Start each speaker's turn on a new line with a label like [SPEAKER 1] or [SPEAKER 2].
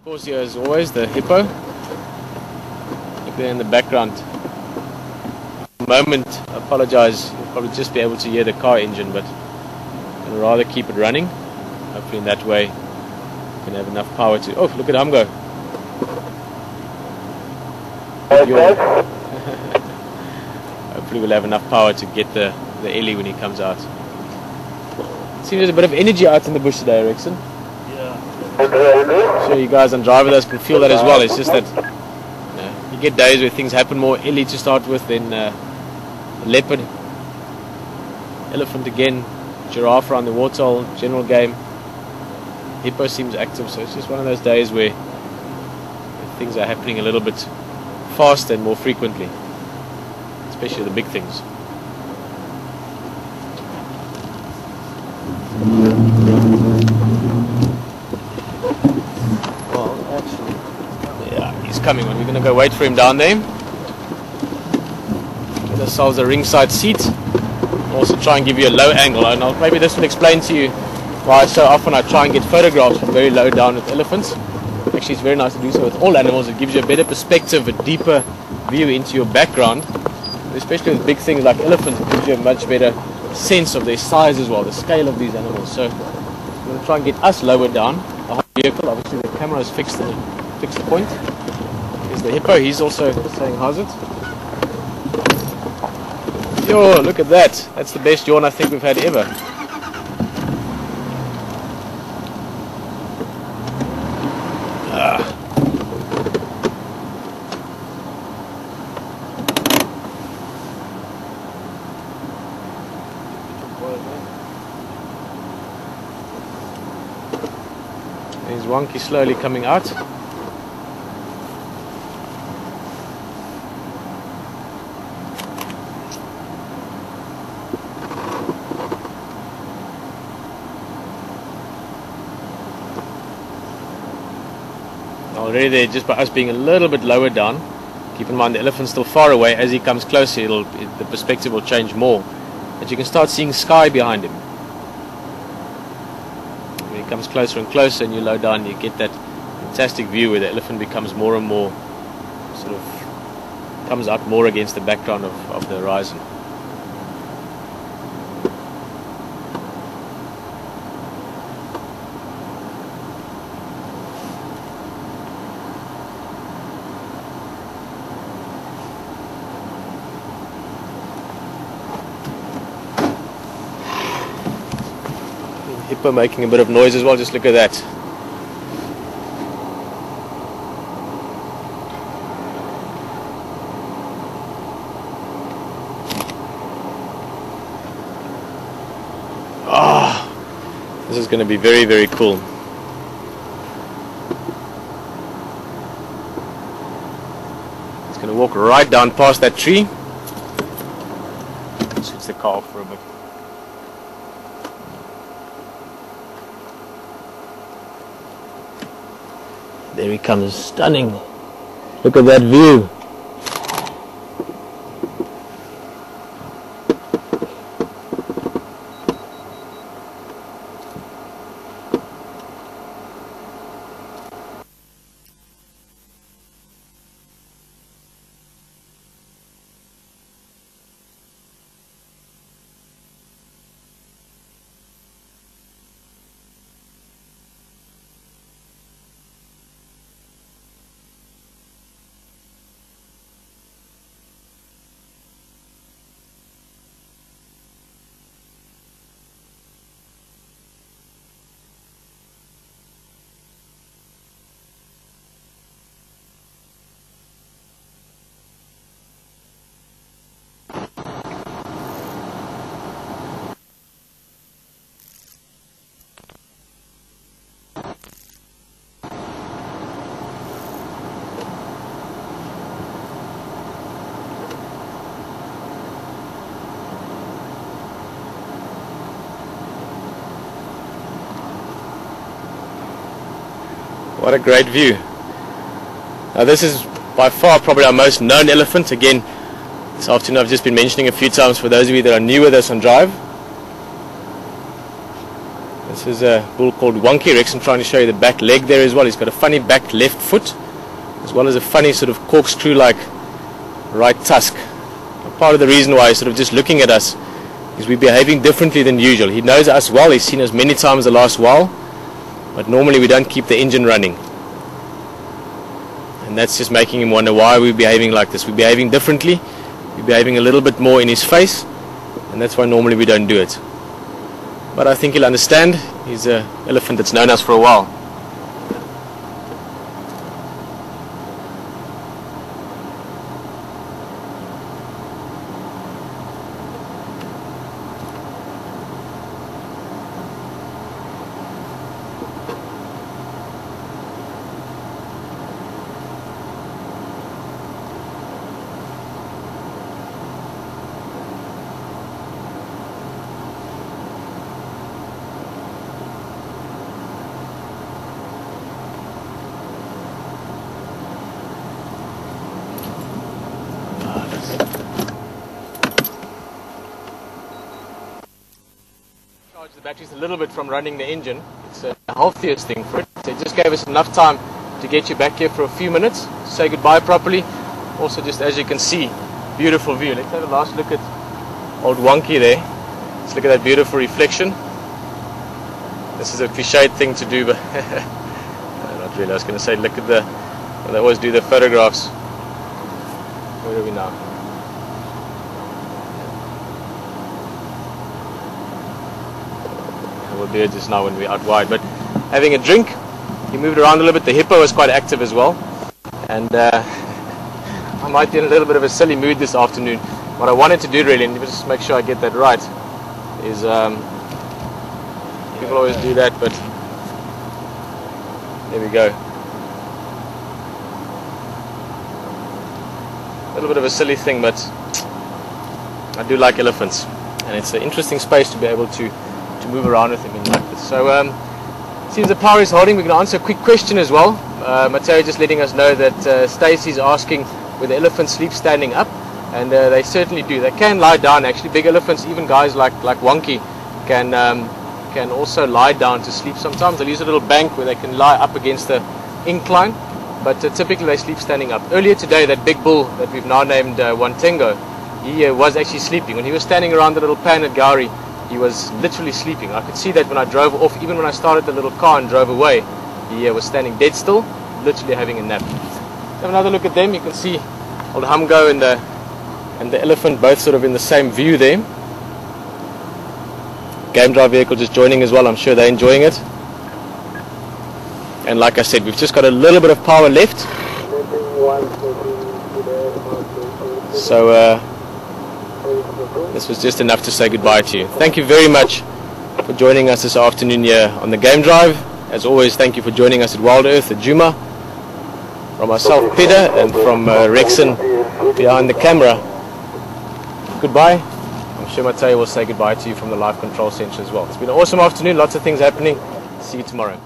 [SPEAKER 1] Of course, here as always, the hippo. Look there in the background. For the moment, I apologize, you'll probably just be able to hear the car engine, but I'd rather keep it running. Hopefully in that way you can have enough power to... Oh, look at Humgo. Hopefully we'll have enough power to get the Ellie when he comes out. Seems there's a bit of energy out in the bush today, Rexon. Yeah. Sure, you guys on driver lists can feel that as well. It's just that you get days where things happen more. Ellie to start with, then leopard, elephant again, giraffe around the waterhole, general game. Hippo seems active, so it's just one of those days where things are happening a little bit faster and more frequently, especially the big things. Well, actually, yeah, he's coming on. We're going to go wait for him down there. Get ourselves a ringside seat. Also try and give you a low angle, and maybe this will explain to you why so often I try and get photographs from very low down with elephants. Actually, it's very nice to do so with all animals. It gives you a better perspective, a deeper view into your background, especially with big things like elephants. It gives you a much better sense of their size as well, the scale of these animals. So I'm going to try and get us lower down the whole vehicle. Obviously the camera is fixed the point. Here's the hippo. He's also saying how's it. Yo, look at that. That's the best yawn I think we've had ever. There's Wonky slowly coming out. Already there, just by us being a little bit lower down. Keep in mind the elephant's still far away. As he comes closer, the perspective will change more. But you can start seeing sky behind him. When he comes closer and closer and you low down, you get that fantastic view where the elephant becomes more and more, sort of comes out more against the background of the horizon. Hippo making a bit of noise as well, just look at that. This is going to be very, very cool. It's going to walk right down past that tree. Switch the car off for a bit. There he comes, stunning. Look at that view. What a great view. Now this is by far probably our most known elephant. Again, this afternoon I've just been mentioning a few times for those of you that are new with us on Drive. This is a bull called Wonky. Rex, I'm trying to show you the back leg there as well. He's got a funny back left foot, as well as a funny sort of corkscrew-like right tusk. Part of the reason why he's sort of just looking at us is we're behaving differently than usual. He knows us well. He's seen us many times the last while, but normally we don't keep the engine running. And that's just making him wonder why we're behaving like this. We're behaving differently. We're behaving a little bit more in his face, and that's why normally we don't do it. But I think he'll understand. He's an elephant that's known us for a while. Charge the batteries a little bit from running the engine. It's the healthiest thing for it. So it just gave us enough time to get you back here for a few minutes, say goodbye properly. Also, just as you can see, beautiful view. Let's have a last look at old Wonky there. Let's look at that beautiful reflection. This is a cliched thing to do, but no, not really. I was going to say, look at they always do the photographs. Where are we now? We'll do it just now when we're out wide. But having a drink, he moved around a little bit. The hippo was quite active as well, and I might be in a little bit of a silly mood this afternoon. What I wanted to do really, and just make sure I get that right, is people always do that, but there we go. A little bit of a silly thing, but I do like elephants, and it's an interesting space to be able to move around with him in like this. So seems the power is holding. We're going to answer a quick question as well. Matteo just letting us know that Stacey's asking whether elephants sleep standing up, and they certainly do. They can lie down actually. Big elephants, even guys like Wonky, can also lie down to sleep sometimes. They'll use a little bank where they can lie up against the incline, but typically they sleep standing up. Earlier today, that big bull that we've now named Wantengo, he was actually sleeping. When he was standing around the little pan at Gowrie, he was literally sleeping. I could see that when I drove off. Even when I started the little car and drove away, he was standing dead still, literally having a nap. Have another look at them. You can see old Humgo and the elephant both sort of in the same view there. Game drive vehicle just joining as well. I'm sure they're enjoying it. And like I said, we've just got a little bit of power left. So this was just enough to say goodbye to you. Thank you very much for joining us this afternoon here on the Game Drive. As always, thank you for joining us at Wild Earth at Juma. From myself, Peter, and from Rexon behind the camera. Goodbye. I'm sure Matteo will say goodbye to you from the live control center as well. It's been an awesome afternoon, lots of things happening. See you tomorrow.